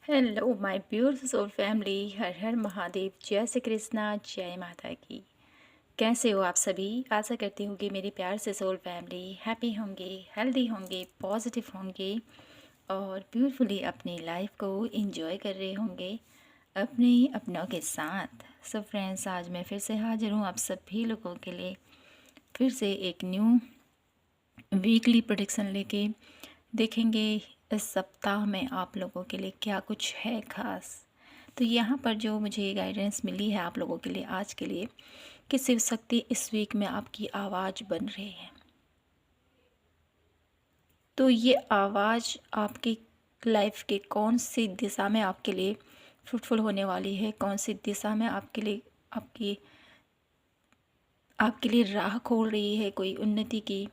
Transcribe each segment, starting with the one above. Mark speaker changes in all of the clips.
Speaker 1: Hello my beautiful soul family, हर हर महादेव, जय श्री कृष्णा, जय माता की। कैसे हो आप सभी? आशा करती हूँ कि मेरी प्यार से सोल फैमिली हैप्पी होंगे, हेल्दी होंगे, पॉजिटिव होंगे और ब्यूटीफुली अपनी लाइफ को एंजॉय कर रहे होंगे अपने ही अपनों के साथ। सो फ्रेंड्स, आज मैं फिर से हाजिर हूँ आप सभी लोगों के लिए, फिर से एक न्यू वीकली प्रोडिक्शन लेके। देखेंगे इस सप्ताह में आप लोगों के लिए क्या कुछ है ख़ास। तो यहाँ पर जो मुझे गाइडेंस मिली है आप लोगों के लिए आज के लिए, कि शिव शक्ति इस वीक में आपकी आवाज़ बन रही है। तो ये आवाज़ आपकी लाइफ के कौन सी दिशा में आपके लिए फ्रूटफुल होने वाली है, कौन सी दिशा में आपके लिए आपके लिए राह खोल रही है कोई उन्नति की,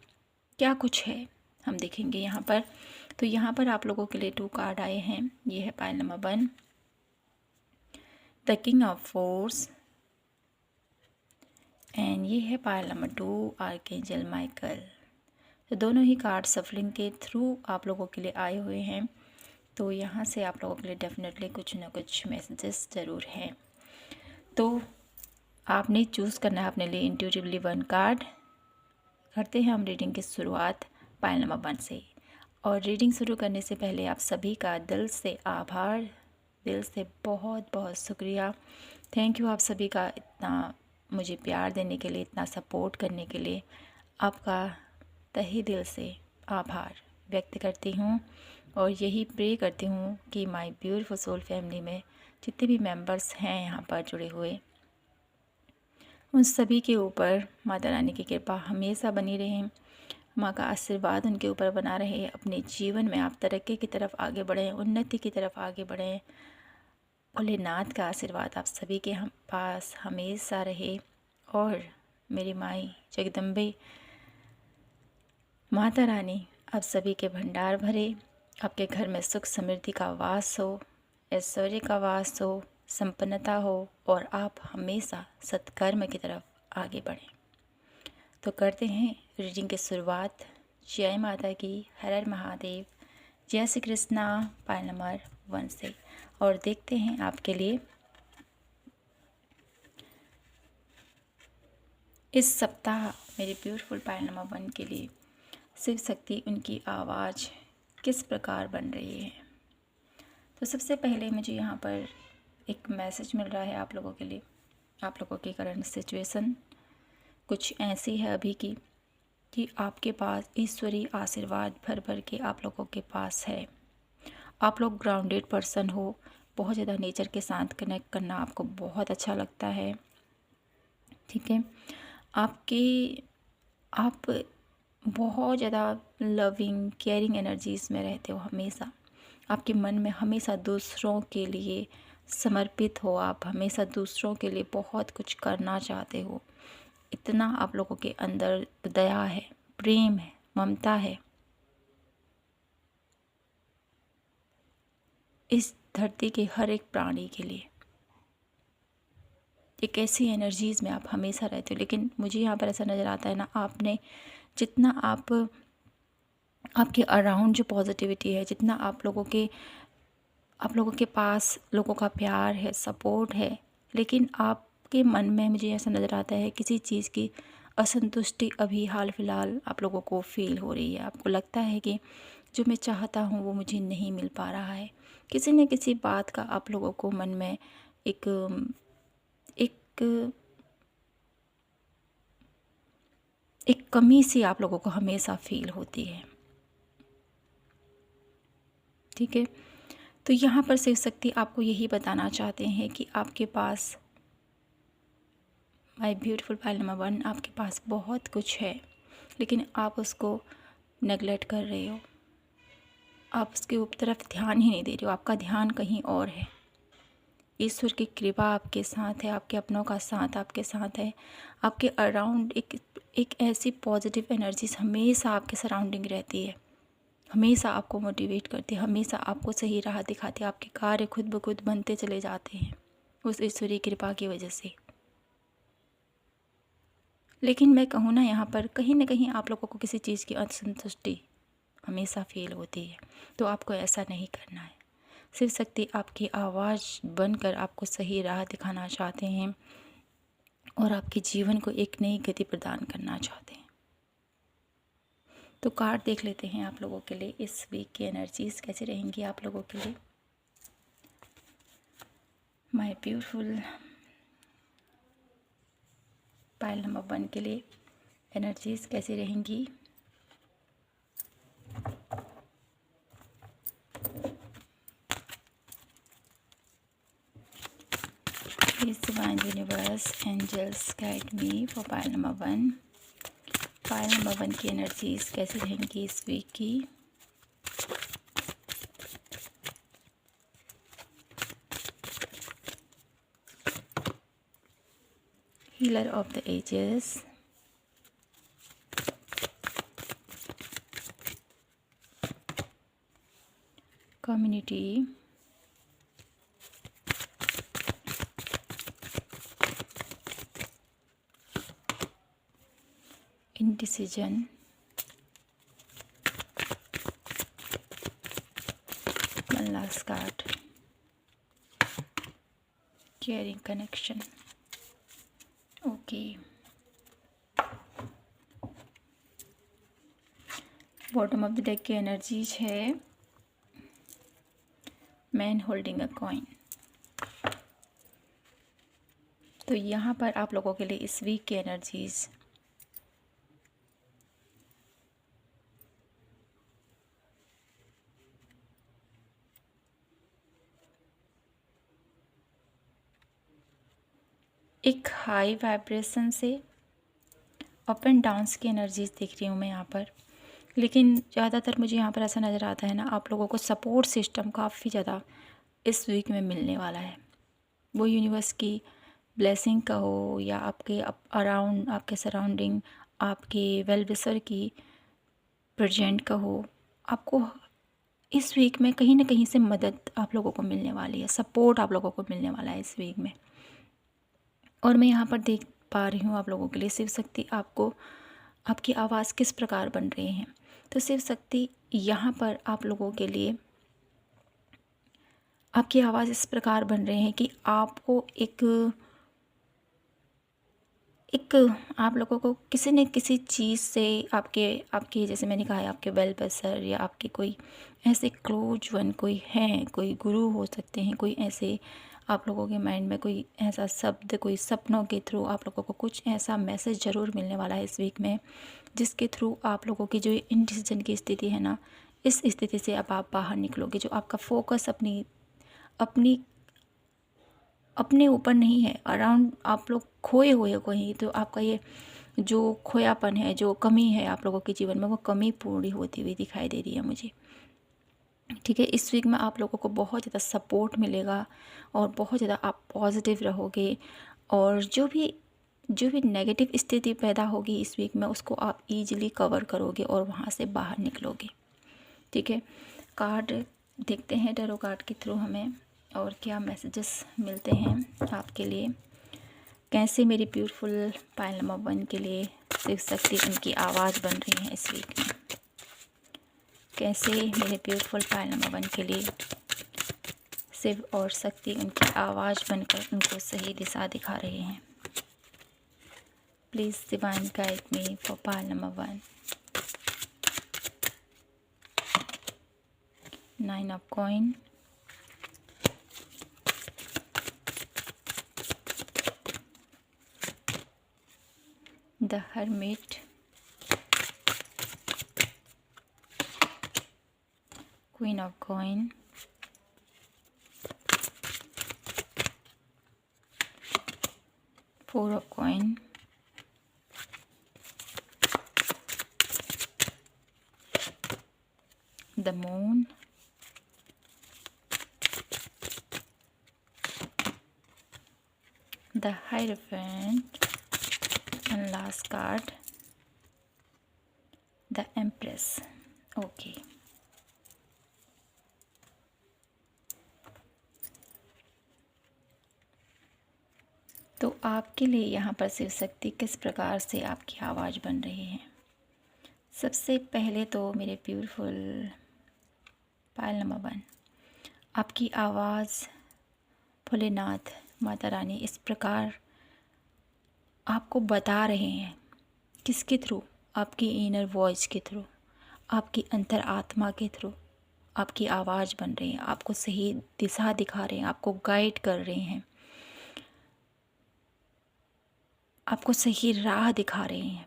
Speaker 1: क्या कुछ है हम देखेंगे यहाँ पर। तो यहाँ पर आप लोगों के लिए 2 कार्ड आए हैं। ये है pile number 1, the king of force, and ये है पाइल नंबर 2, आर्कएंजल माइकल। तो दोनों ही कार्ड सफलिंग के थ्रू आप लोगों के लिए आए हुए हैं। तो यहाँ से आप लोगों के लिए डेफिनेटली कुछ ना कुछ मैसेजेस ज़रूर हैं। तो आपने चूज़ करना है अपने लिए इंट्यूटिवली 1 कार्ड। करते हैं हम रीडिंग की शुरुआत पाइल नंबर 1 से। और रीडिंग शुरू करने से पहले आप सभी का दिल से आभार, दिल से बहुत बहुत शुक्रिया। थैंक यू आप सभी का इतना मुझे प्यार देने के लिए, इतना सपोर्ट करने के लिए। आपका तहे दिल से आभार व्यक्त करती हूँ और यही प्रे करती हूँ कि माय ब्यूटीफुल सोल फैमिली में जितने भी मेंबर्स हैं यहाँ पर जुड़े हुए, उन सभी के ऊपर माता रानी की कृपा हमेशा बनी रहे, माँ का आशीर्वाद उनके ऊपर बना रहे। अपने जीवन में आप तरक्की की तरफ आगे बढ़ें, उन्नति की तरफ आगे बढ़ें। भोलेनाथ का आशीर्वाद आप सभी के हम पास हमेशा रहे और मेरी माई जगदम्बे माता रानी आप सभी के भंडार भरे, आपके घर में सुख समृद्धि का वास हो, ऐश्वर्य का वास हो, संपन्नता हो और आप हमेशा सत्कर्म की तरफ आगे बढ़ें। तो करते हैं रीडिंग की शुरुआत। जय माता की, हर हर महादेव, जय श्री कृष्णा, पाइल नंबर 1 से। और देखते हैं आपके लिए इस सप्ताह मेरे ब्यूटीफुल पाइल नंबर 1 के लिए शिव शक्ति उनकी आवाज़ किस प्रकार बन रही है। तो सबसे पहले मुझे यहाँ पर एक मैसेज मिल रहा है आप लोगों के लिए। आप लोगों की करंट सिचुएशन कुछ ऐसी है अभी की कि आपके पास ईश्वरीय आशीर्वाद भर भर के आप लोगों के पास है। आप लोग ग्राउंडेड पर्सन हो, बहुत ज़्यादा नेचर के साथ कनेक्ट करना आपको बहुत अच्छा लगता है। ठीक है, आप बहुत ज़्यादा लविंग केयरिंग एनर्जीज़ में रहते हो हमेशा। आपके मन में हमेशा दूसरों के लिए समर्पित हो, आप हमेशा दूसरों के लिए बहुत कुछ करना चाहते हो। इतना आप लोगों के अंदर दया है, प्रेम है, ममता है। इस धरती के हर एक प्राणी के लिए एक ऐसी एनर्जीज़ में आप हमेशा रहते हो। लेकिन मुझे यहाँ पर ऐसा नज़र आता है ना, आपने जितना आपके अराउंड जो पॉजिटिविटी है, जितना आप लोगों के पास लोगों का प्यार है, सपोर्ट है, लेकिन आपके मन में मुझे ऐसा नज़र आता है किसी चीज़ की असंतुष्टि अभी हाल फिलहाल आप लोगों को फील हो रही है। आपको लगता है कि जो मैं चाहता हूँ वो मुझे नहीं मिल पा रहा है। किसी न किसी बात का आप लोगों को मन में एक एक एक कमी सी आप लोगों को हमेशा फील होती है। ठीक है, तो यहाँ पर शिव शक्ति आपको यही बताना चाहते हैं कि आपके पास माय ब्यूटीफुल पाइल नंबर 1, आपके पास बहुत कुछ है, लेकिन आप उसको नेगलेक्ट कर रहे हो। आप उसके तरफ ध्यान ही नहीं दे रहे हो, आपका ध्यान कहीं और है। ईश्वर की कृपा आपके साथ है, आपके अपनों का साथ आपके साथ है। आपके अराउंड एक ऐसी पॉजिटिव एनर्जीज हमेशा आपके सराउंडिंग रहती है, हमेशा आपको मोटिवेट करती है, हमेशा आपको सही राह दिखाती है। आपके कार्य खुद ब खुद बनते चले जाते हैं उस ईश्वरीय कृपा की वजह से। लेकिन मैं कहूँ ना, यहाँ पर कहीं ना कहीं आप लोगों को किसी चीज़ की असंतुष्टि हमेशा फील होती है। तो आपको ऐसा नहीं करना है। शिव शक्ति आपकी आवाज़ बनकर आपको सही राह दिखाना चाहते हैं और आपके जीवन को एक नई गति प्रदान करना चाहते हैं। तो कार्ड देख लेते हैं आप लोगों के लिए इस वीक की एनर्जीज कैसी रहेंगी आप लोगों के लिए। माय ब्यूटीफुल पाइल नंबर 1 के लिए एनर्जीज कैसी रहेंगी। Please divine universe angels guide me for pile number 1। Pile number 1 की एनर्जीज कैसी रहेंगी इस वीक की। Healer of the ages, community, indecision, one last card, caring connection। Okay, bottom of the deck की एनर्जीज है man holding a coin. तो यहाँ पर आप लोगों के लिए इस वीक की एनर्जीज एक हाई वाइब्रेशन से अप एंड डाउन्स की एनर्जीज देख रही हूँ मैं यहाँ पर। लेकिन ज़्यादातर मुझे यहाँ पर ऐसा नज़र आता है ना, आप लोगों को सपोर्ट सिस्टम काफ़ी ज़्यादा इस वीक में मिलने वाला है। वो यूनिवर्स की ब्लेसिंग का हो या आपके अराउंड, आपके सराउंडिंग, आपके वेल विशर की प्रेजेंट का हो, आपको इस वीक में कहीं ना कहीं से मदद आप लोगों को मिलने वाली है, सपोर्ट आप लोगों को मिलने वाला है इस वीक में। और मैं यहाँ पर देख पा रही हूँ आप लोगों के लिए शिव शक्ति आपको, आपकी आवाज़ किस प्रकार बन रही है। तो शिव शक्ति यहाँ पर आप लोगों के लिए आपकी आवाज़ इस प्रकार बन रहे हैं कि आपको एक आप लोगों को किसी न किसी चीज़ से आपके जैसे मैंने कहा है, आपके वेल विशर या आपके कोई ऐसे क्लोज वन कोई हैं, कोई गुरु हो सकते हैं, कोई ऐसे आप लोगों के माइंड में कोई ऐसा शब्द, कोई सपनों के थ्रू आप लोगों को कुछ ऐसा मैसेज ज़रूर मिलने वाला है इस वीक में, जिसके थ्रू आप लोगों की जो इंडिसीजन की स्थिति है ना, इस स्थिति से अब आप बाहर निकलोगे। जो आपका फोकस अपने ऊपर नहीं है, अराउंड आप लोग खोए हुए हो कहीं, तो आपका ये जो खोयापन है, जो कमी है आप लोगों के जीवन में, वो कमी पूरी होती हुई दिखाई दे रही है मुझे। ठीक है, इस वीक में आप लोगों को बहुत ज़्यादा सपोर्ट मिलेगा और बहुत ज़्यादा आप पॉजिटिव रहोगे और जो भी नेगेटिव स्थिति पैदा होगी इस वीक में, उसको आप इजीली कवर करोगे और वहाँ से बाहर निकलोगे। ठीक है, कार्ड देखते हैं टैरो कार्ड के थ्रू हमें और क्या मैसेजेस मिलते हैं आपके लिए। कैसे मेरी ब्यूटीफुल पाइल नंबर 1 के लिए शिव शक्ति उनकी आवाज़ बन रही है इस वीक में। कैसे मेरे ब्यूटीफुल पाइल नंबर 1 के लिए शिव और शक्ति उनकी आवाज़ बनकर उनको सही दिशा दिखा रहे हैं। Please divine guide me for pile number 1। 9 of coin, the hermit, queen of coin, four of coin, the moon, the Hierophant, and last card the Empress। Okay, तो आपके लिए यहाँ पर शिव शक्ति किस प्रकार से आपकी आवाज़ बन रही है। सबसे पहले तो मेरे ब्यूटीफुल पाइल नंबर 1, आपकी आवाज़ भोलेनाथ माता रानी इस प्रकार आपको बता रहे हैं। किसके थ्रू? आपकी इनर वॉइस के थ्रू, आपकी अंतर आत्मा के थ्रू आपकी आवाज़ बन रही है, आपको सही दिशा दिखा रहे हैं, आपको गाइड कर रहे हैं, आपको सही राह दिखा रहे हैं,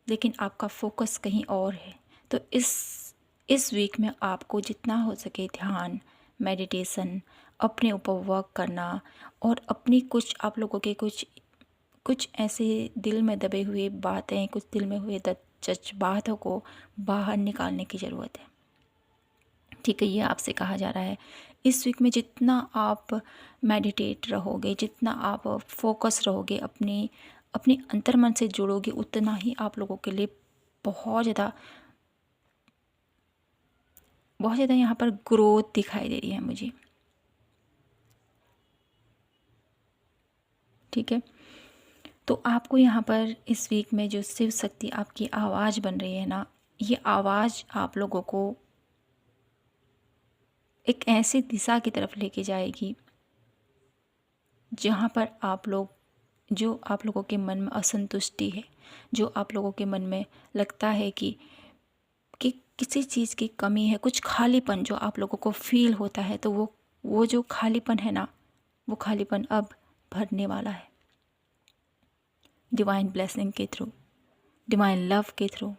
Speaker 1: लेकिन आपका फोकस कहीं और है। तो इस वीक में आपको जितना हो सके ध्यान, मेडिटेशन, अपने ऊपर वर्क करना और अपनी कुछ आप लोगों के कुछ ऐसे दिल में दबे हुए बातें, कुछ दिल में हुए जज्बातों को बाहर निकालने की ज़रूरत है। ठीक है, ये आपसे कहा जा रहा है। इस वीक में जितना आप मेडिटेट रहोगे, जितना आप फोकस रहोगे, अपने अंतर्मन से जुड़ोगे, उतना ही आप लोगों के लिए बहुत ज़्यादा यहाँ पर ग्रोथ दिखाई दे रही है मुझे। ठीक है, तो आपको यहाँ पर इस वीक में जो शिव शक्ति आपकी आवाज़ बन रही है ना, ये आवाज़ आप लोगों को एक ऐसी दिशा की तरफ लेके जाएगी जहाँ पर जो आप लोगों के मन में असंतुष्टि है, जो आप लोगों के मन में लगता है कि किसी चीज़ की कमी है, कुछ खालीपन जो आप लोगों को फील होता है, तो वो जो खालीपन है ना, वो खालीपन अब भरने वाला है डिवाइन ब्लेसिंग के थ्रू, डिवाइन लव के थ्रू।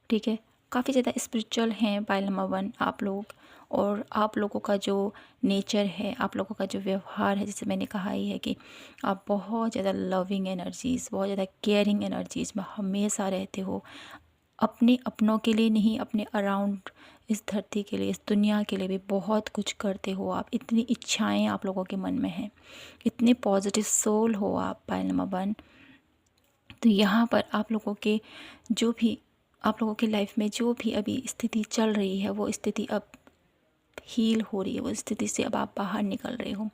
Speaker 1: ठीक है, काफ़ी ज़्यादा स्पिरिचुअल हैं पाइल नंबर 1 आप लोग, और आप लोगों का जो नेचर है, आप लोगों का जो व्यवहार है, जैसे मैंने कहा ही है कि आप बहुत ज़्यादा लविंग एनर्जीज़, बहुत ज़्यादा केयरिंग एनर्जीज़ में हमेशा रहते हो। अपने अपनों के लिए नहीं, अपने अराउंड इस धरती के लिए, इस दुनिया के लिए भी बहुत कुछ करते हो आप। इतनी इच्छाएं आप लोगों के मन में हैं, इतने पॉजिटिव सोल हो आप पाइल नंबर 1। तो यहाँ पर आप लोगों के जो भी आप लोगों की लाइफ में जो भी अभी स्थिति चल रही है, वो स्थिति अब हील हो रही है, वो स्थिति से अब आप बाहर निकल रहे हो।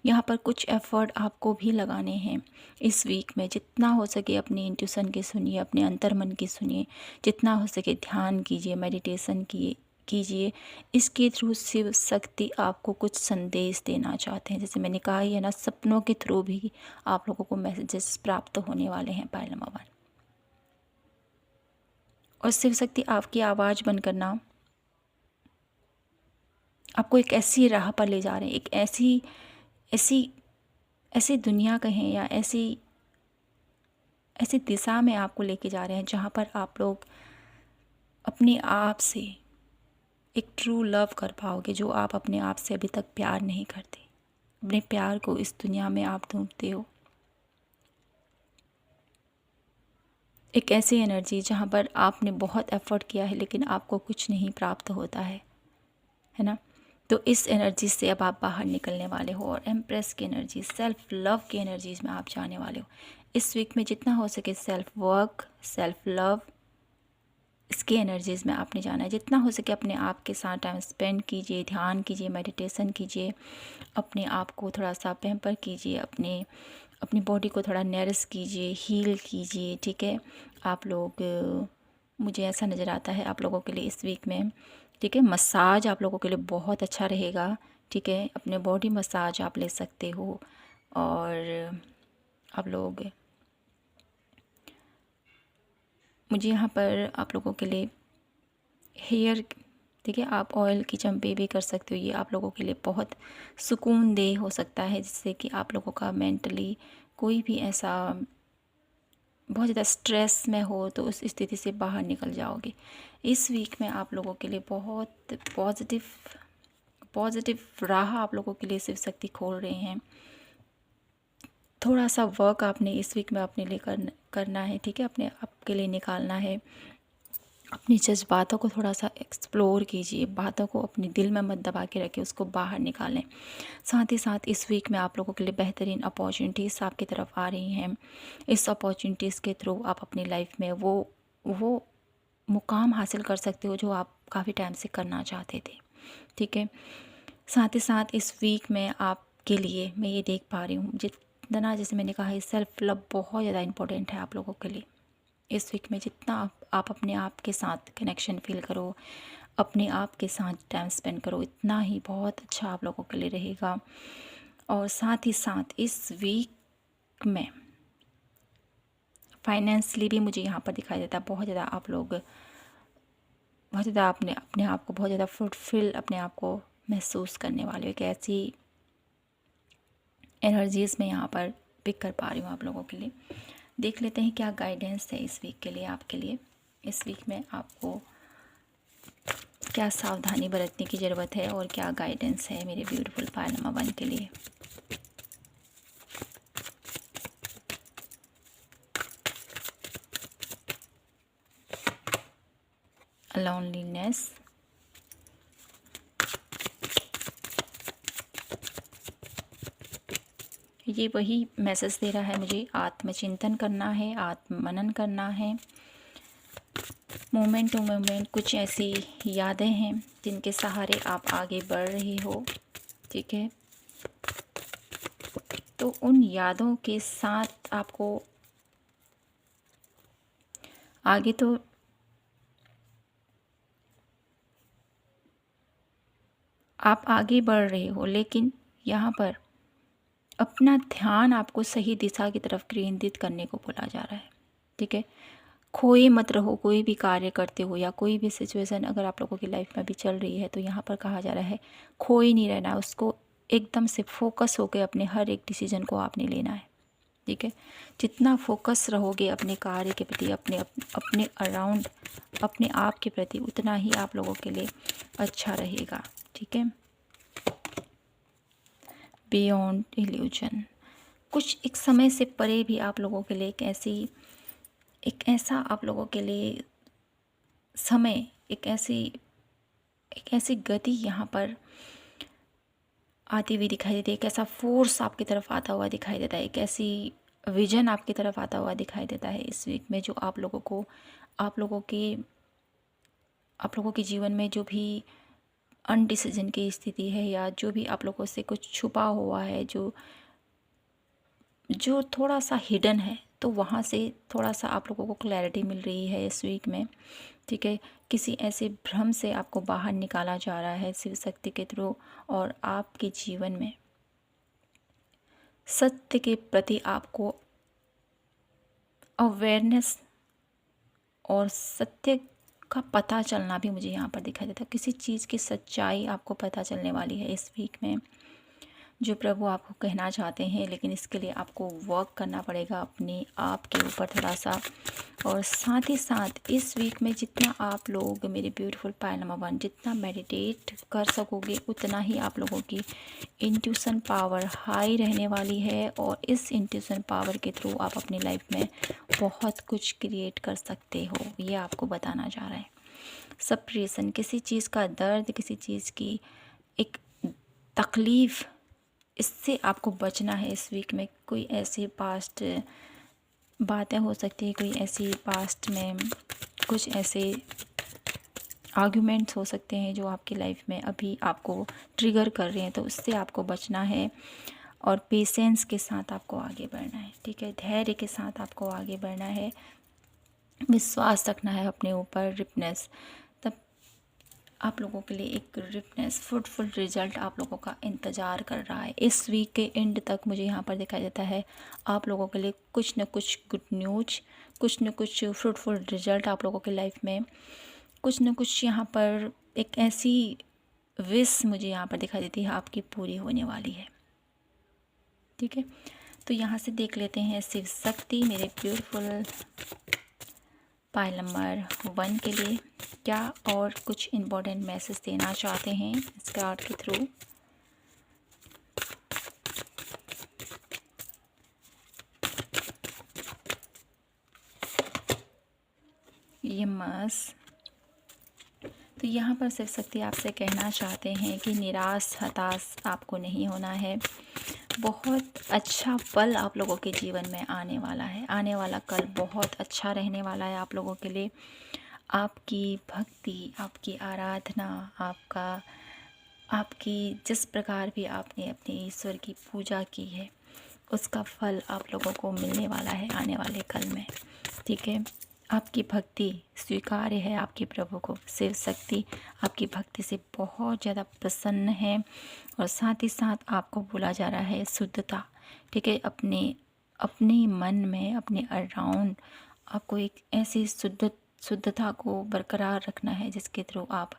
Speaker 1: यहाँ पर कुछ एफर्ट आपको भी लगाने हैं इस वीक में। जितना हो सके अपनी इंट्यूशन की सुनिए, अपने अंतर्मन की सुनिए, जितना हो सके ध्यान कीजिए, मेडिटेशन कीजिए। इसके थ्रू शिव शक्ति आपको कुछ संदेश देना चाहते हैं। जैसे मैंने कहा ही है ना, सपनों के थ्रू भी आप लोगों को मैसेजेस प्राप्त होने वाले हैं पाइल नंबर 1। और शिव शक्ति आपकी आवाज़ बंद करना, आपको एक ऐसी राह पर ले जा रहे हैं, एक ऐसी दुनिया कहें या ऐसी दिशा में आपको लेके जा रहे हैं जहाँ पर आप लोग अपने आप से एक ट्रू लव कर पाओगे, जो आप अपने आप से अभी तक प्यार नहीं करते। अपने प्यार को इस दुनिया में आप ढूंढते हो। एक ऐसी एनर्जी जहाँ पर आपने बहुत एफर्ट किया है लेकिन आपको कुछ नहीं प्राप्त होता है ना। तो इस एनर्जी से अब आप बाहर निकलने वाले हो और एम्प्रेस की एनर्जी, सेल्फ लव की एनर्जीज में आप जाने वाले हो। इस वीक में जितना हो सके सेल्फ वर्क, सेल्फ लव, इसकी एनर्जीज़ में आपने जाना है। जितना हो सके अपने आप के साथ टाइम स्पेंड कीजिए, ध्यान कीजिए, मेडिटेशन कीजिए, अपने आप को थोड़ा सा पैम्पर कीजिए, अपनी बॉडी को थोड़ा नरिश कीजिए, हील कीजिए। ठीक है, आप लोग मुझे ऐसा नज़र आता है आप लोगों के लिए इस वीक में, ठीक है, मसाज आप लोगों के लिए बहुत अच्छा रहेगा। ठीक है, अपने बॉडी मसाज आप ले सकते हो। और आप लोग मुझे यहाँ पर आप लोगों के लिए हेयर, ठीक है, आप ऑयल की चंपे भी कर सकते हो। ये आप लोगों के लिए बहुत सुकून देह हो सकता है, जिससे कि आप लोगों का मेंटली कोई भी ऐसा बहुत ज़्यादा स्ट्रेस में हो तो उस स्थिति से बाहर निकल जाओगे। इस वीक में आप लोगों के लिए बहुत पॉजिटिव राह आप लोगों के लिए शिव शक्ति खोल रहे हैं। थोड़ा सा वर्क आपने इस वीक में अपने लिए करना है। ठीक है, अपने आप के लिए निकालना है। अपनी जज्बातों को थोड़ा सा एक्सप्लोर कीजिए, बातों को अपने दिल में मत दबा के रखिए, उसको बाहर निकालें। साथ ही साथ इस वीक में आप लोगों के लिए बेहतरीन अपॉर्चुनिटीज़ आपकी तरफ आ रही हैं। इस अपॉर्चुनिटीज़ के थ्रू आप अपनी लाइफ में वो मुकाम हासिल कर सकते हो जो आप काफ़ी टाइम से करना चाहते थे। ठीक है, साथ ही साथ इस वीक में आपके लिए मैं ये देख पा रही हूँ, जितना जैसे मैंने कहा सेल्फ लव बहुत ज़्यादा इम्पोर्टेंट है आप लोगों के लिए। इस वीक में जितना आप अपने आप के साथ कनेक्शन फील करो, अपने आप के साथ टाइम स्पेंड करो, इतना ही बहुत अच्छा आप लोगों के लिए रहेगा। और साथ ही साथ इस वीक में फाइनेंशियली भी मुझे यहाँ पर दिखाई देता है बहुत ज़्यादा आप लोग बहुत ज़्यादा अपने अपने आप को बहुत ज़्यादा फुलफिल अपने आप को महसूस करने वाले हो। एक ऐसी एनर्जीज़ में यहाँ पर पिक कर पा रही हूँ आप लोगों के लिए। देख लेते हैं क्या गाइडेंस है इस वीक के लिए आपके लिए। इस वीक में आपको क्या सावधानी बरतने की ज़रूरत है और क्या गाइडेंस है मेरे ब्यूटीफुल पायल नंबर 1 के लिए। लोनलीनेस, ये वही मैसेज दे रहा है मुझे, आत्मचिंतन करना है, आत्ममनन करना है। मोमेंट टू मोमेंट कुछ ऐसी यादें हैं जिनके सहारे आप आगे बढ़ रहे हो, ठीक है। तो उन यादों के साथ आपको आगे तो आप आगे बढ़ रहे हो, लेकिन यहाँ पर अपना ध्यान आपको सही दिशा की तरफ केंद्रित करने को बोला जा रहा है, ठीक है। खोए मत रहो, कोई भी कार्य करते हो या कोई भी सिचुएशन अगर आप लोगों की लाइफ में भी चल रही है तो यहाँ पर कहा जा रहा है खोए नहीं रहना, उसको एकदम से फोकस होकर अपने हर एक डिसीजन को आपने लेना है, ठीक है। जितना फोकस रहोगे अपने कार्य के प्रति, अपने अराउंड अपने आप के प्रति, उतना ही आप लोगों के लिए अच्छा रहेगा, ठीक है। बियॉन्ड इल्यूजन, कुछ एक समय से परे भी आप लोगों के लिए एक ऐसा आप लोगों के लिए समय, एक ऐसी गति यहाँ पर आती हुई दिखाई देती है, एक ऐसा फोर्स आपकी तरफ आता हुआ दिखाई देता है, एक ऐसी विजन आपकी तरफ आता हुआ दिखाई देता है इस वीक में, जो आप लोगों के जीवन में जो भी अनडिसीजन की स्थिति है या जो भी आप लोगों से कुछ छुपा हुआ है, जो थोड़ा सा हिडन है, तो वहाँ से थोड़ा सा आप लोगों को क्लैरिटी मिल रही है इस वीक में, ठीक है। किसी ऐसे भ्रम से आपको बाहर निकाला जा रहा है शिव शक्ति के थ्रू, और आपके जीवन में सत्य के प्रति आपको अवेयरनेस और सत्य का पता चलना भी मुझे यहाँ पर दिखाई देता है। किसी चीज़ की सच्चाई आपको पता चलने वाली है इस वीक में, जो प्रभु आपको कहना चाहते हैं, लेकिन इसके लिए आपको वर्क करना पड़ेगा अपने आप के ऊपर थोड़ा सा। और साथ ही साथ इस वीक में जितना आप लोग मेरे ब्यूटीफुल पायल नंबर 1 जितना मेडिटेट कर सकोगे, उतना ही आप लोगों की इंट्यूशन पावर हाई रहने वाली है, और इस इंट्यूशन पावर के थ्रू आप अपनी लाइफ में बहुत कुछ क्रिएट कर सकते हो, ये आपको बताना चाह रहा है। सप्रेशन, किसी चीज़ का दर्द, किसी चीज़ की एक तकलीफ़, इससे आपको बचना है इस वीक में। कोई ऐसी पास्ट बातें हो सकती है, कोई ऐसी पास्ट में कुछ ऐसे आर्ग्यूमेंट्स हो सकते हैं जो आपकी लाइफ में अभी आपको ट्रिगर कर रहे हैं, तो उससे आपको बचना है। और पेशेंस के साथ आपको आगे बढ़ना है, ठीक है। धैर्य के साथ आपको आगे बढ़ना है, विश्वास रखना है अपने ऊपर, रिपनेस, तब आप लोगों के लिए एक रिपनेस फ्रूटफुल रिजल्ट आप लोगों का इंतज़ार कर रहा है। इस वीक के एंड तक मुझे यहाँ पर दिखाई देता है आप लोगों के लिए कुछ न कुछ गुड न्यूज, कुछ न कुछ फ्रूटफुल रिजल्ट आप लोगों की लाइफ में, कुछ न कुछ यहाँ पर एक ऐसी विश मुझे यहाँ पर दिखाई देती है आपकी पूरी होने वाली है, ठीक है। तो यहाँ से देख लेते हैं शिव शक्ति मेरे ब्यूटीफुल पायल नंबर 1 के लिए क्या और कुछ इम्पोर्टेंट मैसेज देना चाहते हैं इस कार्ड के थ्रू। यमस, तो यहाँ पर शिव शक्ति आपसे कहना चाहते हैं कि निराश हताश आपको नहीं होना है। बहुत अच्छा पल आप लोगों के जीवन में आने वाला है, आने वाला कल बहुत अच्छा रहने वाला है आप लोगों के लिए। आपकी भक्ति, आपकी आराधना, आपकी जिस प्रकार भी आपने अपने ईश्वर की पूजा की है, उसका फल आप लोगों को मिलने वाला है आने वाले कल में, ठीक है। आपकी भक्ति स्वीकार्य है, आपके प्रभु को शिव शक्ति आपकी भक्ति से बहुत ज़्यादा प्रसन्न है। और साथ ही साथ आपको बोला जा रहा है शुद्धता, ठीक है। अपने मन में, अपने अराउंड आपको एक ऐसी शुद्धता को बरकरार रखना है जिसके थ्रू आप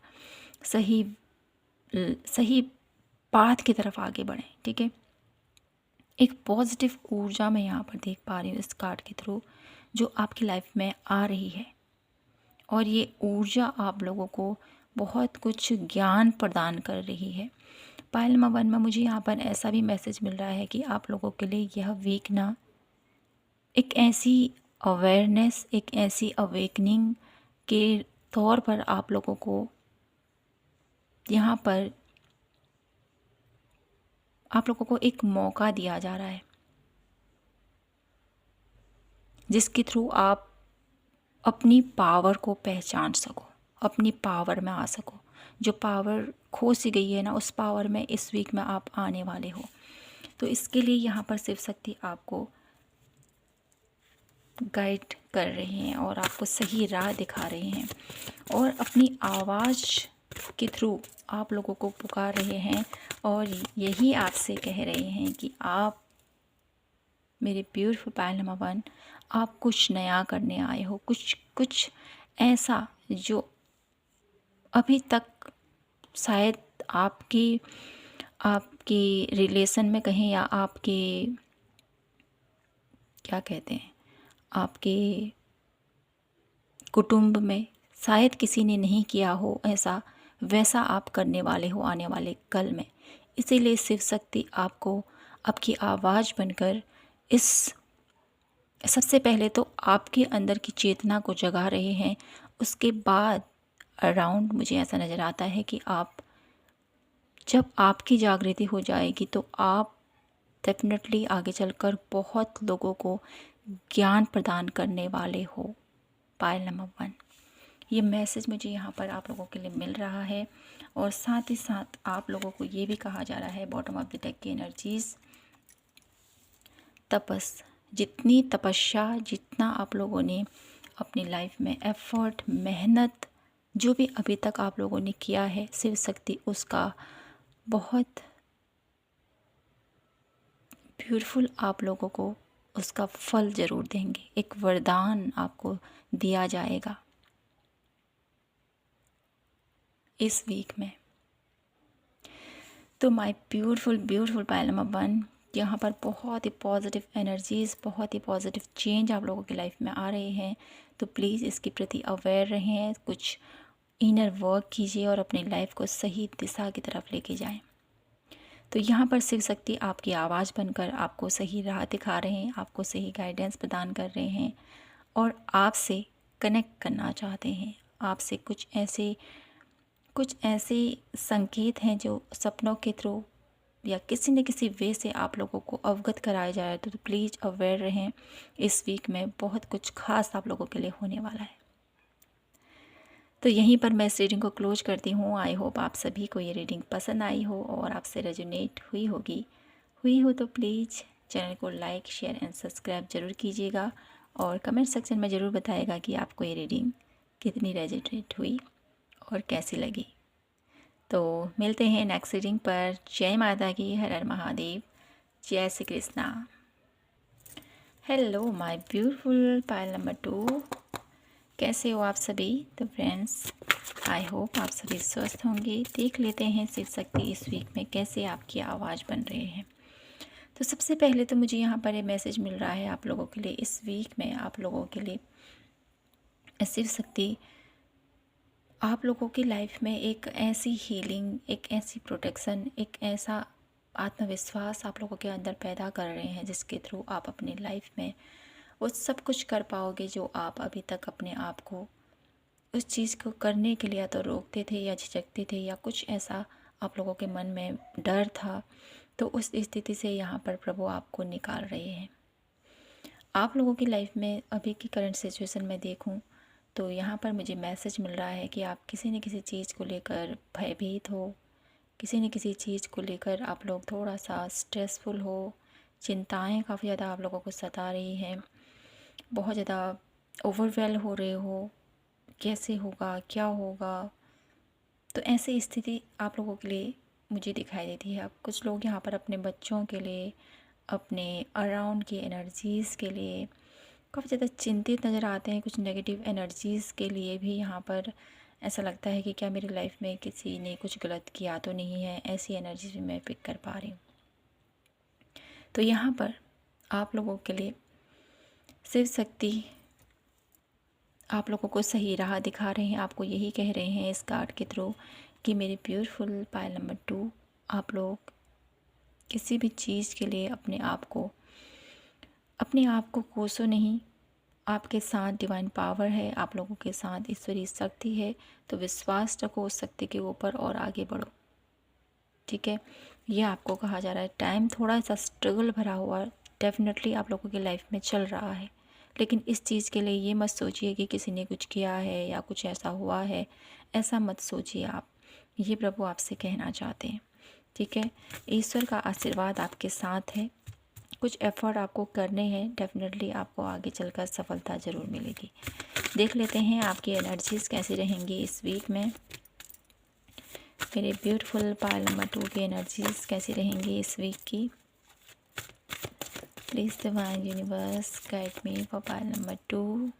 Speaker 1: सही सही पाथ की तरफ आगे बढ़ें, ठीक है। एक पॉजिटिव ऊर्जा मैं यहाँ पर देख पा रही हूँ इस कार्ड के थ्रू, जो आपकी लाइफ में आ रही है। और ये ऊर्जा आप लोगों को बहुत कुछ ज्ञान प्रदान कर रही है। पायल नंबर 1 में मुझे यहाँ पर ऐसा भी मैसेज मिल रहा है कि आप लोगों के लिए यह वीक ना एक ऐसी अवेयरनेस, एक ऐसी अवेकनिंग के तौर पर आप लोगों को यहाँ पर आप लोगों को एक मौका दिया जा रहा है, जिसके थ्रू आप अपनी पावर को पहचान सको, अपनी पावर में आ सको। जो पावर खो सी गई है ना, उस पावर में इस वीक में आप आने वाले हो। तो इसके लिए यहाँ पर शिव शक्ति आपको गाइड कर रहे हैं और आपको सही राह दिखा रहे हैं, और अपनी आवाज़ के थ्रू आप लोगों को पुकार रहे हैं। और यही आपसे कह रहे हैं कि आप मेरे ब्यूटीफुल पायल नंबर 1, आप कुछ नया करने आए हो, कुछ ऐसा जो अभी तक शायद आपके रिलेशन में कहें, या आपके क्या कहते हैं, आपके कुटुंब में शायद किसी ने नहीं किया हो ऐसा, वैसा आप करने वाले हो आने वाले कल में। इसीलिए शिव शक्ति आपको आपकी आवाज़ बनकर इस सबसे पहले तो आपके अंदर की चेतना को जगा रहे हैं। उसके बाद अराउंड मुझे ऐसा नज़र आता है कि आप जब आपकी जागृति हो जाएगी तो आप डेफिनेटली आगे चलकर बहुत लोगों को ज्ञान प्रदान करने वाले हो। पायल नंबर 1, ये मैसेज मुझे यहाँ पर आप लोगों के लिए मिल रहा है। और साथ ही साथ आप लोगों को ये भी कहा जा रहा है, बॉटम ऑफ द डेक की एनर्जीज, जितनी तपस्या, जितना आप लोगों ने अपनी लाइफ में एफर्ट, मेहनत, जो भी अभी तक आप लोगों ने किया है, शिव शक्ति उसका बहुत ब्यूटीफुल आप लोगों को उसका फल ज़रूर देंगे। एक वरदान आपको दिया जाएगा इस वीक में। तो माय ब्यूटीफुल पायल नंबर 1, यहाँ पर बहुत ही पॉजिटिव एनर्जीज़, बहुत ही पॉजिटिव चेंज आप लोगों की लाइफ में आ रहे हैं। तो प्लीज़ इसके प्रति अवेयर रहें, कुछ इनर वर्क कीजिए और अपनी लाइफ को सही दिशा की तरफ लेके जाएं। तो यहाँ पर शिव शक्ति आपकी आवाज़ बनकर आपको सही राह दिखा रहे हैं, आपको सही गाइडेंस प्रदान कर रहे हैं, और आपसे कनेक्ट करना चाहते हैं। आपसे कुछ ऐसे संकेत हैं जो सपनों के थ्रू या किसी न किसी वे से आप लोगों को अवगत कराया जाए। तो प्लीज़ अवेयर रहें, इस वीक में बहुत कुछ खास आप लोगों के लिए होने वाला है। तो यहीं पर मैं इस रीडिंग को क्लोज करती हूँ। आई होप आप सभी को ये रीडिंग पसंद आई हो और आपसे रेजोनेट हुई हो तो प्लीज़ चैनल को लाइक, शेयर एंड सब्सक्राइब ज़रूर कीजिएगा, और कमेंट सेक्शन में ज़रूर बताइएगा कि आपको ये रीडिंग कितनी रेजोनेट हुई और कैसी लगी। तो मिलते हैं नेक्स्ट रीडिंग पर। जय माता की, हर हर महादेव, जय Shri Krishna. Hello my beautiful pile number 2, कैसे हो आप सभी? तो फ्रेंड्स, आई होप आप सभी स्वस्थ होंगे। देख लेते हैं शिव शक्ति इस वीक में कैसे आपकी आवाज़ बन रहे हैं। तो सबसे पहले तो मुझे यहाँ पर ये मैसेज मिल रहा है आप लोगों के लिए, इस वीक में आप लोगों के लिए शिव शक्ति आप लोगों की लाइफ में एक ऐसी हीलिंग, एक ऐसी प्रोटेक्शन, एक ऐसा आत्मविश्वास आप लोगों के अंदर पैदा कर रहे हैं, जिसके थ्रू आप अपनी लाइफ में वो सब कुछ कर पाओगे जो आप अभी तक अपने आप को उस चीज़ को करने के लिए या तो रोकते थे या झिझकते थे, या कुछ ऐसा आप लोगों के मन में डर था। तो उस स्थिति से यहाँ पर प्रभु आपको निकाल रहे हैं। आप लोगों की लाइफ में अभी की करंट सिचुएशन में देखूं तो यहाँ पर मुझे मैसेज मिल रहा है कि आप किसी न किसी चीज़ को लेकर भयभीत हो, किसी न किसी चीज़ को लेकर आप लोग थोड़ा सा स्ट्रेसफुल हो, चिंताएं काफ़ी ज़्यादा आप लोगों को सता रही हैं, बहुत ज़्यादा ओवरवेल हो रहे हो, कैसे होगा, क्या होगा, तो ऐसी स्थिति आप लोगों के लिए मुझे दिखाई देती है। अब कुछ लोग यहाँ पर अपने बच्चों के लिए, अपने अराउंड की एनर्जीज़ के लिए काफ़ी ज़्यादा चिंतित नज़र आते हैं। कुछ नेगेटिव एनर्जीज़ के लिए भी यहाँ पर ऐसा लगता है कि क्या मेरी लाइफ में किसी ने कुछ गलत किया तो नहीं है, ऐसी एनर्जीज भी मैं पिक कर पा रही हूँ। तो यहाँ पर आप लोगों के लिए शिव शक्ति आप लोगों को सही राह दिखा रहे हैं, आपको यही कह रहे हैं इस कार्ड के थ्रू कि मेरे ब्यूटीफुल पायल नंबर 2, आप लोग किसी भी चीज़ के लिए अपने आप को कोसो नहीं। आपके साथ डिवाइन पावर है, आप लोगों के साथ ईश्वरीय शक्ति है, तो विश्वास रखो उस शक्ति के ऊपर और आगे बढ़ो। ठीक है, ये आपको कहा जा रहा है। टाइम थोड़ा सा स्ट्रगल भरा हुआ डेफिनेटली आप लोगों की लाइफ में चल रहा है, लेकिन इस चीज़ के लिए ये मत सोचिए कि किसी ने कुछ किया है या कुछ ऐसा हुआ है, ऐसा मत सोचिए आप। ये प्रभु आपसे कहना चाहते हैं। ठीक है, ईश्वर का आशीर्वाद आपके साथ है। कुछ एफ़र्ट आपको करने हैं, डेफिनेटली आपको आगे चलकर सफलता ज़रूर मिलेगी। देख लेते हैं आपकी एनर्जीज़ कैसी रहेंगी इस वीक में। मेरे ब्यूटीफुल पायल नंबर 2 की एनर्जीज़ कैसी रहेंगी इस वीक की। Please divine universe guide me for pile number 2।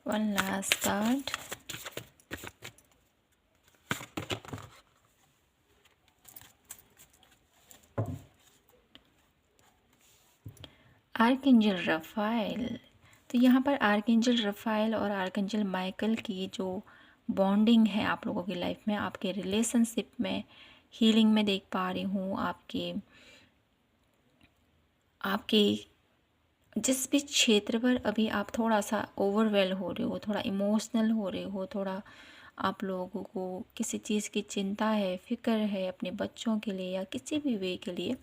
Speaker 1: One last card. Archangel Rafale. तो यहाँ पर आर्कएंजल रफाइल और आर्कएंजल माइकल की जो बॉन्डिंग है आप लोगों की लाइफ में, आपके रिलेशनशिप में हीलिंग में देख पा रही हूँ। आपके जिस भी क्षेत्र पर अभी आप थोड़ा सा ओवरवेल हो रहे हो, थोड़ा इमोशनल हो रहे हो, थोड़ा आप लोगों को किसी चीज़ की चिंता है, फ़िक्र है अपने बच्चों के लिए या किसी भी वे के लिए,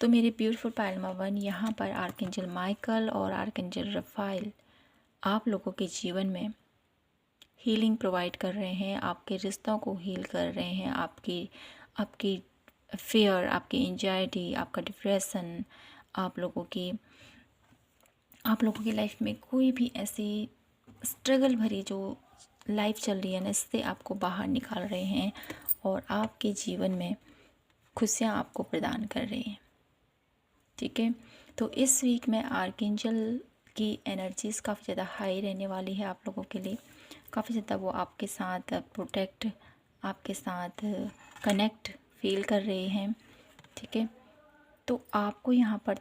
Speaker 1: तो मेरे ब्यूटीफुल पायल नंबर 1 यहाँ पर आर्कएंजल माइकल और आर्कएंजल रफाइल आप लोगों के जीवन में हीलिंग प्रोवाइड कर रहे हैं, आपके रिश्तों को हील कर रहे हैं। आपकी फियर, आपकी एंजाइटी, आपका डिप्रेशन, आप लोगों की लाइफ में कोई भी ऐसी स्ट्रगल भरी जो लाइफ चल रही है ना, इससे आपको बाहर निकाल रहे हैं और आपके जीवन में खुशियाँ आपको प्रदान कर रहे हैं। ठीक है, तो इस वीक में आर्कएंजल की एनर्जीज़ काफ़ी ज़्यादा हाई रहने वाली है आप लोगों के लिए। काफ़ी ज़्यादा वो आपके साथ प्रोटेक्ट, आपके साथ कनेक्ट फील कर रहे हैं। ठीक है, तो आपको यहाँ पर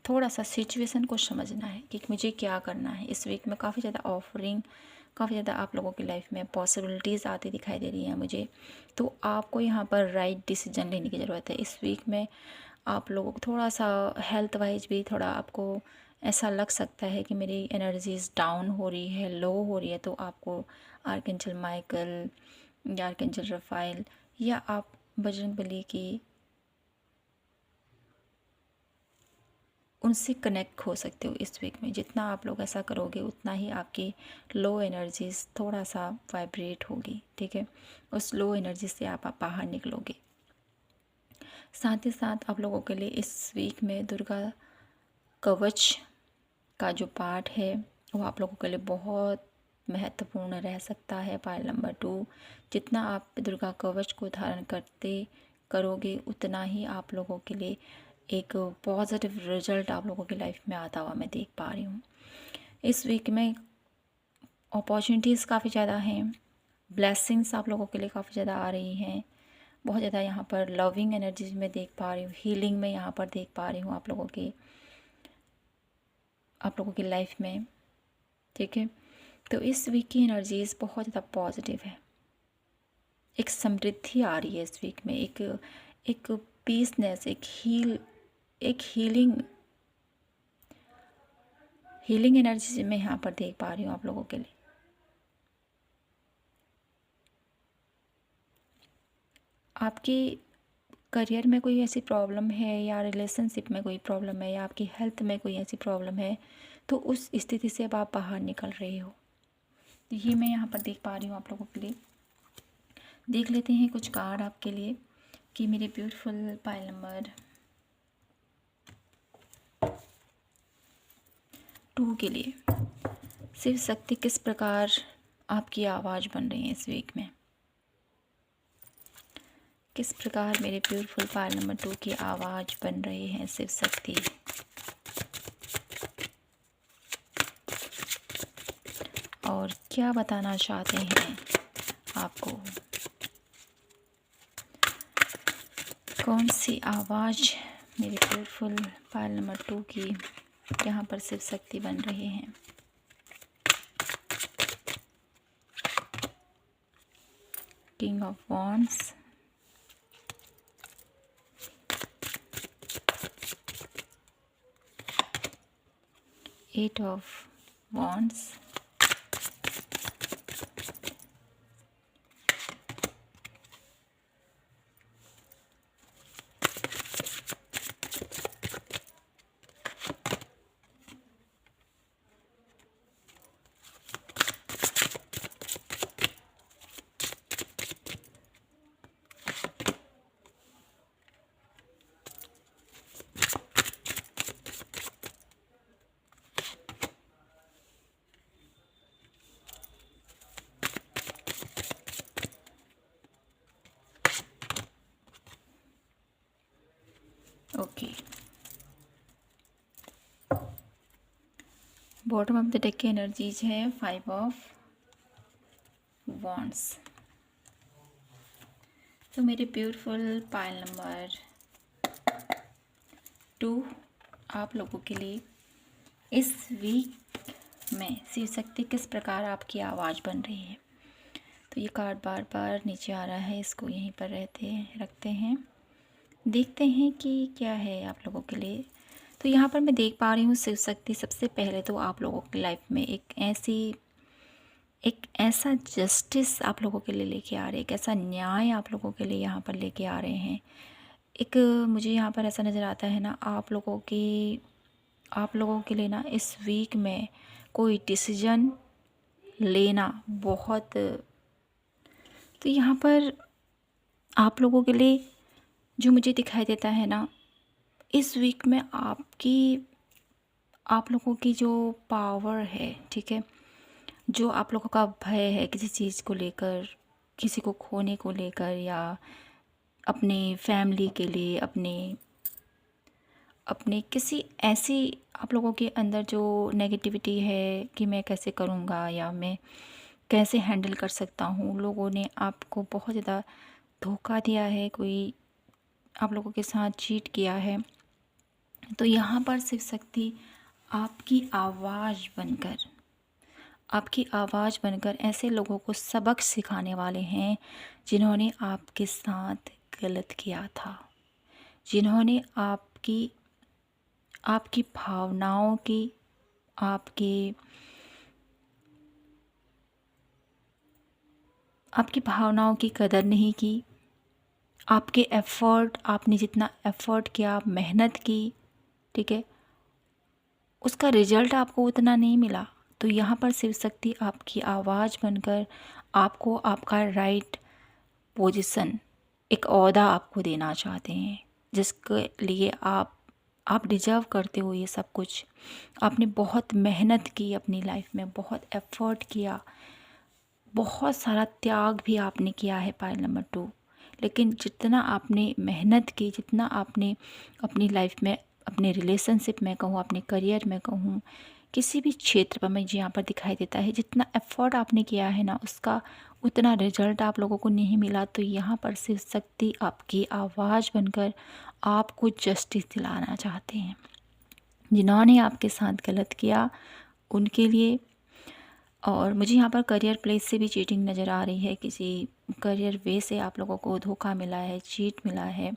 Speaker 1: थोड़ा सा सिचुएशन को समझना है कि मुझे क्या करना है। इस वीक में काफ़ी ज़्यादा ऑफरिंग, काफ़ी ज़्यादा आप लोगों की लाइफ में पॉसिबिलिटीज़ आती दिखाई दे रही हैं मुझे। तो आपको यहाँ पर राइट डिसीजन लेने की ज़रूरत है। इस वीक में आप लोगों को थोड़ा सा हेल्थ वाइज भी थोड़ा आपको ऐसा लग सकता है कि मेरी एनर्जीज़ डाउन हो रही है, लो हो रही है, तो आपको आर्कएंजल माइकल या आर्कएंजल रफाइल या आप बजरंगबली की उनसे कनेक्ट हो सकते हो। इस वीक में जितना आप लोग ऐसा करोगे उतना ही आपकी लो एनर्जीज थोड़ा सा वाइब्रेट होगी। ठीक है, उस लो एनर्जी से आप बाहर निकलोगे। साथ ही साथ आप लोगों के लिए इस वीक में दुर्गा कवच का जो पार्ट है वो आप लोगों के लिए बहुत महत्वपूर्ण रह सकता है। पायल नंबर 2, जितना आप दुर्गा कवच को धारण करोगे उतना ही आप लोगों के लिए एक पॉजिटिव रिजल्ट आप लोगों की लाइफ में आता हुआ मैं देख पा रही हूँ। इस वीक में अपॉर्चुनिटीज़ काफ़ी ज़्यादा हैं, ब्लेसिंग्स आप लोगों के लिए काफ़ी ज़्यादा आ रही हैं। बहुत ज़्यादा यहाँ पर लविंग एनर्जीज में देख पा रही हूँ, हीलिंग में यहाँ पर देख पा रही हूँ आप लोगों की लाइफ में। ठीक है, तो इस वीक की एनर्जीज बहुत ज़्यादा पॉजिटिव है। एक समृद्धि आ रही है इस वीक में, एक पीसनेस, एक हीलिंग एनर्जी मैं यहाँ पर देख पा रही हूँ आप लोगों के लिए। आपकी करियर में कोई ऐसी प्रॉब्लम है या रिलेशनशिप में कोई प्रॉब्लम है या आपकी हेल्थ में कोई ऐसी प्रॉब्लम है, तो उस स्थिति से अब आप बाहर निकल रहे हो। तो ये मैं यहाँ पर देख पा रही हूँ आप लोगों के लिए। देख लेते हैं कुछ कार्ड आपके लिए कि मेरे ब्यूटीफुल पाइल नंबर 2 के लिए शिव शक्ति किस प्रकार आपकी आवाज़ बन रही है इस वीक में। किस प्रकार मेरे ब्यूटीफुल पाइल नंबर 2 की आवाज़ बन रही है शिव शक्ति। और क्या बताना चाहते हैं आपको, कौन सी आवाज़ मेरे ब्यूटीफुल पाइल नंबर 2 की यहाँ पर शिव शक्ति बन रही है। King of wands, eight of wands, okay. Bottom of the deck की एनर्जीज है 5 ऑफ वॉन्ड्स। तो मेरे ब्यूटीफुल पाइल नंबर 2 आप लोगों के लिए इस वीक में शिव शक्ति किस प्रकार आपकी आवाज़ बन रही है। तो ये कार्ड बार बार नीचे आ रहा है, इसको यहीं पर रखते हैं, देखते हैं कि क्या है आप लोगों के लिए। तो यहाँ पर मैं देख पा रही हूँ शिव शक्ति सबसे पहले तो आप लोगों की लाइफ में एक ऐसा जस्टिस आप लोगों के लिए लेके आ रहे हैं, एक ऐसा न्याय आप लोगों के लिए यहाँ पर लेके आ रहे हैं। एक मुझे यहाँ पर ऐसा नज़र आता है ना, आप लोगों के लिए ना इस वीक में कोई डिसीजन लेना बहुत, तो यहाँ पर आप लोगों के लिए जो मुझे दिखाई देता है ना, इस वीक में आप लोगों की जो पावर है, ठीक है, जो आप लोगों का भय है किसी चीज़ को लेकर, किसी को खोने को लेकर, या अपने फैमिली के लिए, अपने किसी ऐसी आप लोगों के अंदर जो नेगेटिविटी है कि मैं कैसे करूँगा या मैं कैसे हैंडल कर सकता हूँ। लोगों ने आपको बहुत ज़्यादा धोखा दिया है, कोई आप लोगों के साथ चीट किया है। तो यहाँ पर शिव शक्ति आपकी आवाज़ बनकर ऐसे लोगों को सबक सिखाने वाले हैं जिन्होंने आपके साथ गलत किया था, जिन्होंने आपकी भावनाओं की, आपकी भावनाओं की कदर नहीं की, आपने जितना एफ़र्ट किया, मेहनत की, ठीक है, उसका रिजल्ट आपको उतना नहीं मिला। तो यहाँ पर शिव शक्ति आपकी आवाज़ बनकर आपको आपका राइट पोजीशन, एक ओहदा आपको देना चाहते हैं, जिसके लिए आप डिज़र्व करते हो ये सब कुछ। आपने बहुत मेहनत की अपनी लाइफ में, बहुत एफ़र्ट किया, बहुत सारा त्याग भी आपने किया है पाइल नंबर 2। लेकिन जितना आपने मेहनत की, जितना आपने अपनी लाइफ में, अपने रिलेशनशिप में कहूँ, अपने करियर में कहूँ, किसी भी क्षेत्र पर मुझे यहाँ पर दिखाई देता है, जितना एफ़र्ट आपने किया है ना, उसका उतना रिजल्ट आप लोगों को नहीं मिला। तो यहाँ पर शिव शक्ति आपकी आवाज़ बनकर आपको जस्टिस दिलाना चाहते हैं। जिन्होंने आपके साथ गलत किया उनके लिए। और मुझे यहाँ पर करियर प्लेस से भी चीटिंग नज़र आ रही है, किसी करियर वे से आप लोगों को धोखा मिला है, चीट मिला है,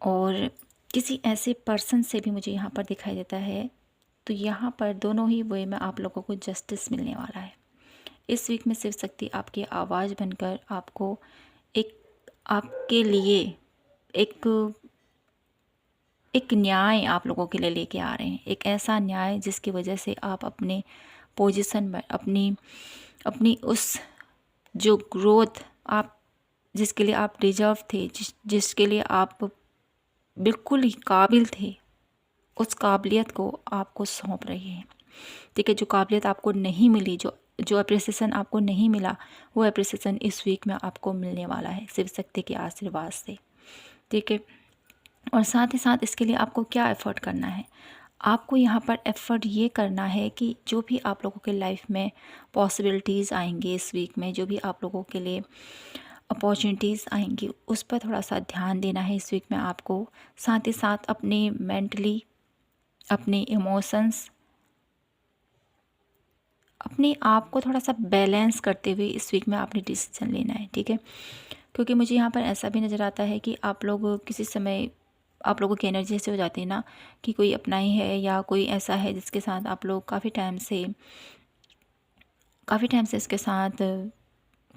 Speaker 1: और किसी ऐसे पर्सन से भी मुझे यहाँ पर दिखाई देता है। तो यहाँ पर दोनों ही वे में आप लोगों को जस्टिस मिलने वाला है। इस वीक में शिव शक्ति आपकी आवाज़ बनकर आपको आपके लिए एक एक न्याय आप लोगों के लिए लेके आ रहे हैं, एक ऐसा न्याय जिसकी वजह से आप अपने पोजीशन में अपनी अपनी उस जो ग्रोथ आप जिसके लिए आप डिजर्व थे, जिसके लिए आप बिल्कुल ही काबिल थे, उस काबिलियत को आपको सौंप रही है। ठीक है, जो काबिलियत आपको नहीं मिली, जो जो अप्रिसिएशन आपको नहीं मिला, वो अप्रिसिएशन इस वीक में आपको मिलने वाला है शिव शक्ति के आशीर्वाद से। ठीक है, और साथ ही साथ इसके लिए आपको क्या एफ़र्ट करना है, आपको यहाँ पर एफ़र्ट ये करना है कि जो भी आप लोगों के लाइफ में पॉसिबिलिटीज़ आएंगी इस वीक में, जो भी आप लोगों के लिए अपॉर्चुनिटीज़ आएंगी, उस पर थोड़ा सा ध्यान देना है इस वीक में आपको। साथ ही साथ अपने मेंटली, अपने इमोशंस, अपने आप को थोड़ा सा बैलेंस करते हुए इस वीक में आपने डिसीजन लेना है। ठीक है, क्योंकि मुझे यहाँ पर ऐसा भी नज़र आता है कि आप लोग किसी समय, आप लोगों की एनर्जी ऐसे हो जाती है ना कि कोई अपना ही है या कोई ऐसा है जिसके साथ आप लोग काफ़ी टाइम से इसके साथ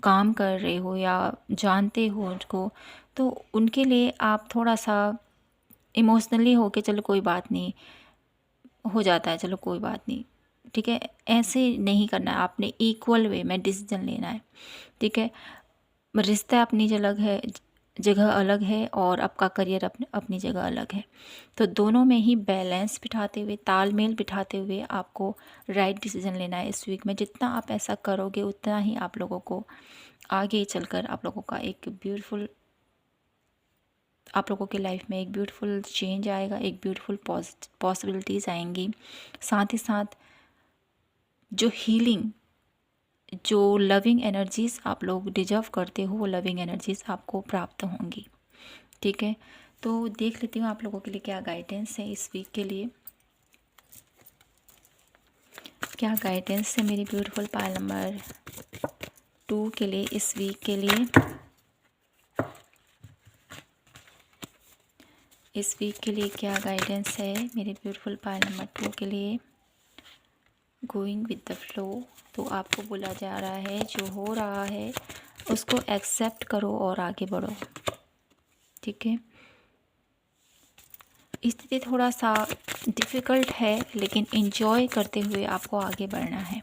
Speaker 1: काम कर रहे हो या जानते हो उनको, तो उनके लिए आप थोड़ा सा इमोशनली हो के चलो कोई बात नहीं, हो जाता है, चलो कोई बात नहीं। ठीक है, ऐसे नहीं करना है, आपने इक्वल वे में डिसीजन लेना है। ठीक है, रिश्ता अपनी जगह अलग है और आपका करियर अपनी जगह अलग है। तो दोनों में ही बैलेंस बिठाते हुए, तालमेल बिठाते हुए आपको राइट डिसीजन लेना है इस वीक में। जितना आप ऐसा करोगे उतना ही आप लोगों को आगे चलकर आप लोगों का एक ब्यूटीफुल, आप लोगों के लाइफ में एक ब्यूटीफुल चेंज आएगा, एक ब्यूटीफुल पॉसिबिलिटीज़ आएंगी। साथ ही साथ जो हीलिंग, जो लविंग एनर्जीज़ आप लोग डिजर्व करते हो, वो लविंग एनर्जीज़ आपको प्राप्त होंगी। ठीक है, तो देख लेती हूँ आप लोगों के लिए क्या गाइडेंस है इस वीक के लिए। क्या गाइडेंस है मेरी ब्यूटीफुल पायल नंबर 2 के लिए इस वीक के लिए। इस वीक के लिए क्या गाइडेंस है मेरे ब्यूटीफुल पायल नंबर 2 के लिए। गोइंग विद द फ्लो, तो आपको बोला जा रहा है जो हो रहा है उसको एक्सेप्ट करो और आगे बढ़ो। ठीक है, स्थिति थोड़ा सा डिफ़िकल्ट है लेकिन एंजॉय करते हुए आपको आगे बढ़ना है।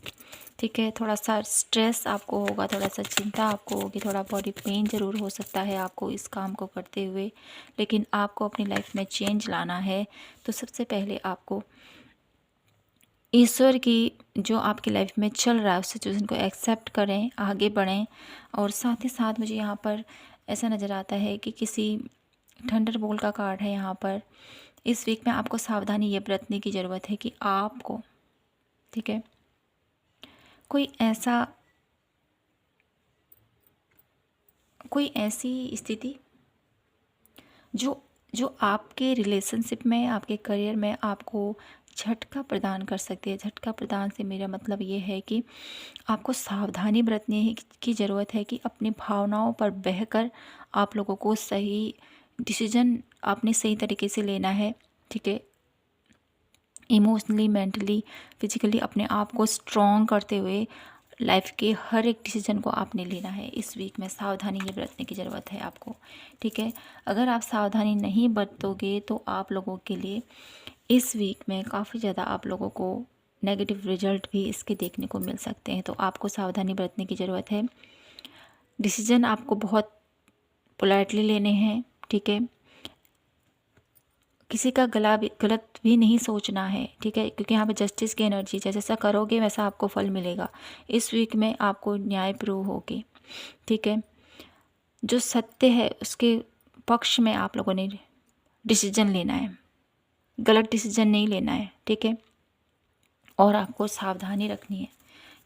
Speaker 1: ठीक है, थोड़ा सा स्ट्रेस आपको होगा, थोड़ा सा चिंता आपको होगी, थोड़ा बॉडी पेन ज़रूर हो सकता है आपको इस काम को करते हुए, लेकिन आपको अपनी लाइफ में चेंज लाना है। तो सबसे पहले आपको ईश्वर की जो आपकी लाइफ में चल रहा है उस सिचुएशन को एक्सेप्ट करें, आगे बढ़ें। और साथ ही साथ मुझे यहाँ पर ऐसा नज़र आता है कि किसी थंडरबोल्ट का कार्ड है यहाँ पर। इस वीक में आपको सावधानी ये बरतने की ज़रूरत है कि आपको, ठीक है, कोई ऐसी स्थिति जो जो आपके रिलेशनशिप में, आपके करियर में आपको झटका प्रदान कर सकती है। झटका प्रदान से मेरा मतलब ये है कि आपको सावधानी बरतने की ज़रूरत है कि अपनी भावनाओं पर बहकर आप लोगों को सही डिसीजन आपने सही तरीके से लेना है। ठीक है, इमोशनली, मेंटली, फिजिकली अपने आप को स्ट्रॉन्ग करते हुए लाइफ के हर एक डिसीजन को आपने लेना है। इस वीक में सावधानी ये बरतने की ज़रूरत है आपको। ठीक है, अगर आप सावधानी नहीं बरतोगे तो आप लोगों के लिए इस वीक में काफ़ी ज़्यादा आप लोगों को नेगेटिव रिजल्ट भी इसके देखने को मिल सकते हैं। तो आपको सावधानी बरतने की ज़रूरत है। डिसीजन आपको बहुत पोलाइटली लेने हैं। ठीक है, किसी का गलत भी नहीं सोचना है। ठीक है, क्योंकि यहाँ पे जस्टिस की एनर्जी है, जैसा करोगे वैसा आपको फल मिलेगा। इस वीक में आपको न्याय प्रूव होगी। ठीक है, जो सत्य है उसके पक्ष में आप लोगों ने डिसीजन लेना है, गलत डिसीजन नहीं लेना है। ठीक है, और आपको सावधानी रखनी है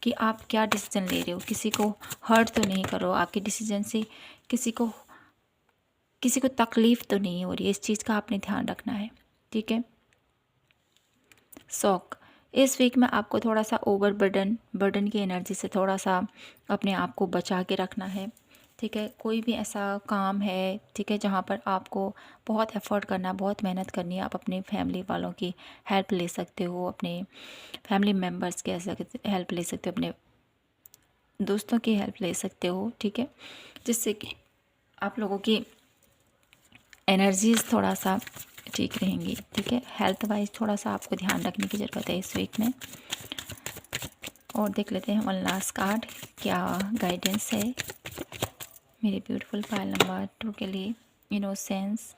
Speaker 1: कि आप क्या डिसीजन ले रहे हो, किसी को हर्ट तो नहीं करो, आपके डिसीजन से किसी को तकलीफ़ तो नहीं हो रही है, इस चीज़ का आपने ध्यान रखना है। ठीक है, शौक, इस वीक में आपको थोड़ा सा ओवर बर्डन की एनर्जी से थोड़ा सा अपने आप को बचा के रखना है। ठीक है, कोई भी ऐसा काम है, ठीक है, जहाँ पर आपको बहुत एफर्ट करना, बहुत मेहनत करनी है, आप अपने फैमिली वालों की हेल्प ले सकते हो, अपने फैमिली मेम्बर्स की हेल्प ले सकते हो, अपने दोस्तों की हेल्प ले सकते हो। ठीक है, जिससे कि आप लोगों की एनर्जीज़ थोड़ा सा ठीक रहेंगी, ठीक है। हेल्थ वाइज थोड़ा सा आपको ध्यान रखने की ज़रूरत है इस वीक में। और देख लेते हैं वन लास्ट कार्ड क्या गाइडेंस है मेरे ब्यूटीफुल पायल नंबर 2 के लिए। इनोसेंस।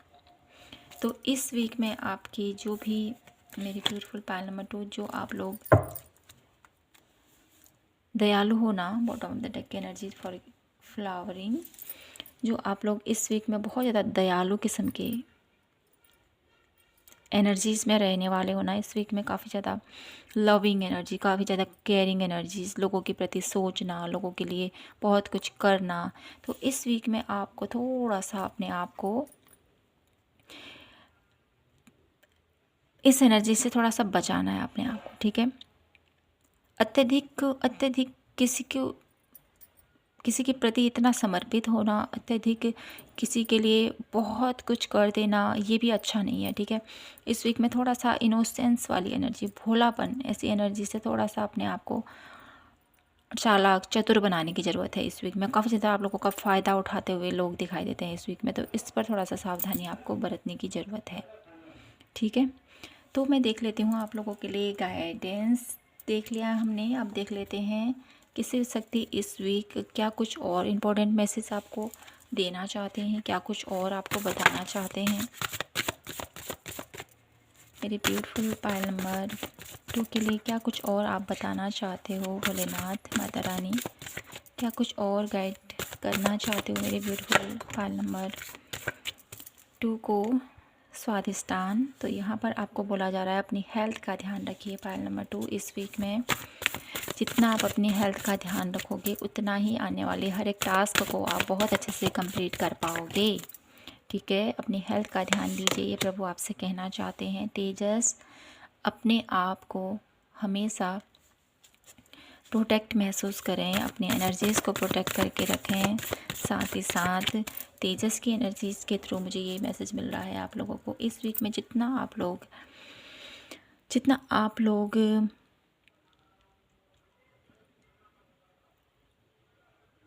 Speaker 1: तो इस वीक में आपकी जो भी मेरी ब्यूटीफुल पायल नंबर 2, जो आप लोग दयालु हो ना, बॉटम ऑफ द डेक की एनर्जी फॉर फ्लावरिंग, जो आप लोग इस वीक में बहुत ज़्यादा दयालु किस्म के एनर्जीज़ में रहने वाले हो ना, इस वीक में काफ़ी ज़्यादा लविंग एनर्जी, काफ़ी ज़्यादा केयरिंग एनर्जीज़, लोगों के प्रति सोचना, लोगों के लिए बहुत कुछ करना। तो इस वीक में आपको थोड़ा सा अपने आप को इस एनर्जी से थोड़ा सा बचाना है अपने आप को, ठीक है। अत्यधिक अत्यधिक किसी के प्रति इतना समर्पित होना, अत्यधिक किसी के लिए बहुत कुछ कर देना, ये भी अच्छा नहीं है, ठीक है। इस वीक में थोड़ा सा इनोसेंस वाली एनर्जी, भोलापन, ऐसी एनर्जी से थोड़ा सा अपने आप को चालाक चतुर बनाने की ज़रूरत है। इस वीक में काफ़ी ज़्यादा आप लोगों का फ़ायदा उठाते हुए लोग दिखाई देते हैं इस वीक में, तो इस पर थोड़ा सा सावधानी आपको बरतने की ज़रूरत है, ठीक है। तो मैं देख लेती हूँ आप लोगों के लिए गाइडेंस। देख लिया हमने, अब देख लेते हैं कि शिव शक्ति इस वीक क्या कुछ और इम्पोर्टेंट मैसेज आपको देना चाहते हैं, क्या कुछ और आपको बताना चाहते हैं मेरे ब्यूटीफुल पायल नंबर 2 के लिए। क्या कुछ और आप बताना चाहते हो भोलेनाथ माता रानी, क्या कुछ और गाइड करना चाहते हो मेरे ब्यूटीफुल पायल नंबर 2 को। स्वादिष्टान। तो यहाँ पर आपको बोला जा रहा है अपनी हेल्थ का ध्यान रखिए पायल नंबर 2। इस वीक में जितना आप अपनी हेल्थ का ध्यान रखोगे उतना ही आने वाले हर एक टास्क को आप बहुत अच्छे से कंप्लीट कर पाओगे, ठीक है। अपनी हेल्थ का ध्यान दीजिए, ये प्रभु आपसे कहना चाहते हैं। तेजस, अपने आप को हमेशा प्रोटेक्ट महसूस करें, अपनी एनर्जीज़ को प्रोटेक्ट करके रखें। साथ ही साथ तेजस की एनर्जीज़ के थ्रू मुझे ये मैसेज मिल रहा है आप लोगों को इस वीक में जितना आप लोग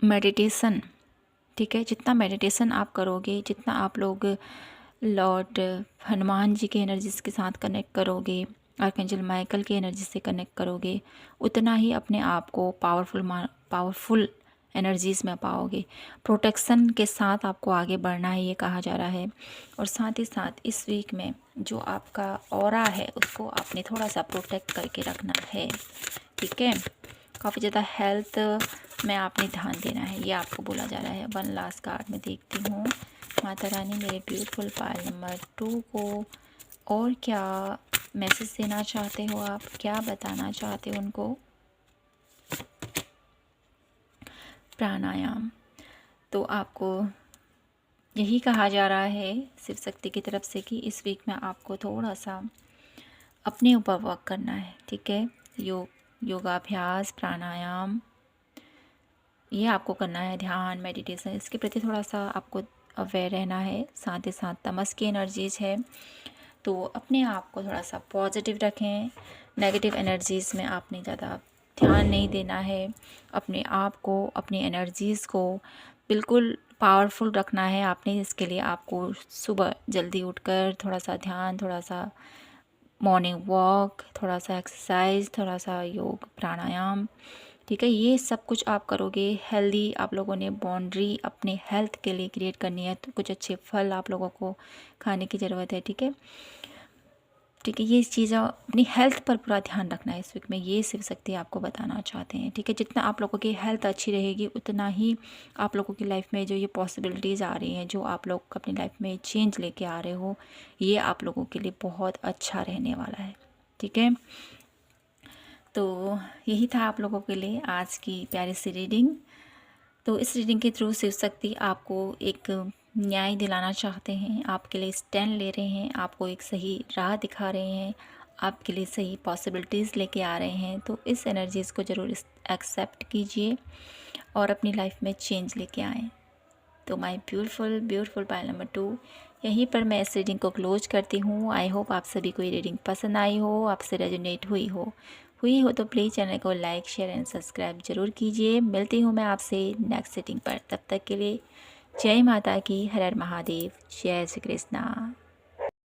Speaker 1: मेडिटेशन, ठीक है, जितना मेडिटेशन आप करोगे, जितना आप लोग लॉर्ड हनुमान जी के एनर्जीज़ के साथ कनेक्ट करोगे, आर्कएंजल माइकल की एनर्जी से कनेक्ट करोगे, उतना ही अपने आप को पावरफुल एनर्जीज़ में पाओगे। प्रोटेक्शन के साथ आपको आगे बढ़ना है, ये कहा जा रहा है। और साथ ही साथ इस वीक में जो आपका ऑरा है उसको आपने थोड़ा सा प्रोटेक्ट करके रखना है, ठीक है। काफ़ी ज़्यादा हेल्थ में आपने ध्यान देना है, ये आपको बोला जा रहा है। वन लास्ट कार्ड में देखती हूँ माता रानी मेरे ब्यूटीफुल पायल नंबर 2 को और क्या मैसेज देना चाहते हो आप, क्या बताना चाहते हो उनको। प्राणायाम। तो आपको यही कहा जा रहा है शिव शक्ति की तरफ से कि इस वीक में आपको थोड़ा सा अपने ऊपर वर्क करना है, ठीक है। योगाभ्यास, प्राणायाम, ये आपको करना है। ध्यान, मेडिटेशन, इसके प्रति थोड़ा सा आपको अवेयर रहना है। साथ ही साथ तमस की एनर्जीज़ है, तो अपने आप को थोड़ा सा पॉजिटिव रखें। नेगेटिव एनर्जीज़ में आपने ज़्यादा ध्यान नहीं देना है। अपने आप को, अपनी एनर्जीज़ को बिल्कुल पावरफुल रखना है आपने। इसके लिए आपको सुबह जल्दी उठकर थोड़ा सा ध्यान, थोड़ा सा मॉर्निंग वॉक, थोड़ा सा एक्सरसाइज, थोड़ा सा योग, प्राणायाम, ठीक है, ये सब कुछ आप करोगे। हेल्दी आप लोगों ने बाउंड्री अपने हेल्थ के लिए क्रिएट करनी है, तो कुछ अच्छे फल आप लोगों को खाने की ज़रूरत है, ठीक है। ठीक है, ये चीज़ें अपनी हेल्थ पर पूरा ध्यान रखना है इस वीक में, ये शिव शक्ति आपको बताना चाहते हैं, ठीक है। जितना आप लोगों की हेल्थ अच्छी रहेगी उतना ही आप लोगों की लाइफ में जो ये पॉसिबिलिटीज़ आ रही हैं, जो आप लोग अपनी लाइफ में चेंज लेके आ रहे हो, ये आप लोगों के लिए बहुत अच्छा रहने वाला है, ठीक है। तो यही था आप लोगों के लिए आज की प्यारी सी रीडिंग। तो इस रीडिंग के थ्रू शिव शक्ति आपको एक न्याय दिलाना चाहते हैं, आपके लिए स्टैंड ले रहे हैं, आपको एक सही राह दिखा रहे हैं, आपके लिए सही पॉसिबिलिटीज़ लेके आ रहे हैं। तो इस एनर्जीज़ को ज़रूर एक्सेप्ट कीजिए और अपनी लाइफ में चेंज लेके आएँ। तो माय ब्यूटीफुल पायल नंबर 2, यहीं पर मैं इस रीडिंग को क्लोज करती हूँ। आई होप आप सभी को ये रीडिंग पसंद आई हो, आपसे रेजोनेट हुई हो तो प्लीज़ चैनल को लाइक, शेयर एंड सब्सक्राइब ज़रूर कीजिए। मिलती हूँ मैं आपसे नेक्स्ट रीडिंग पर, तब तक के लिए जय माता की, हर हर महादेव, जय श्री कृष्णा।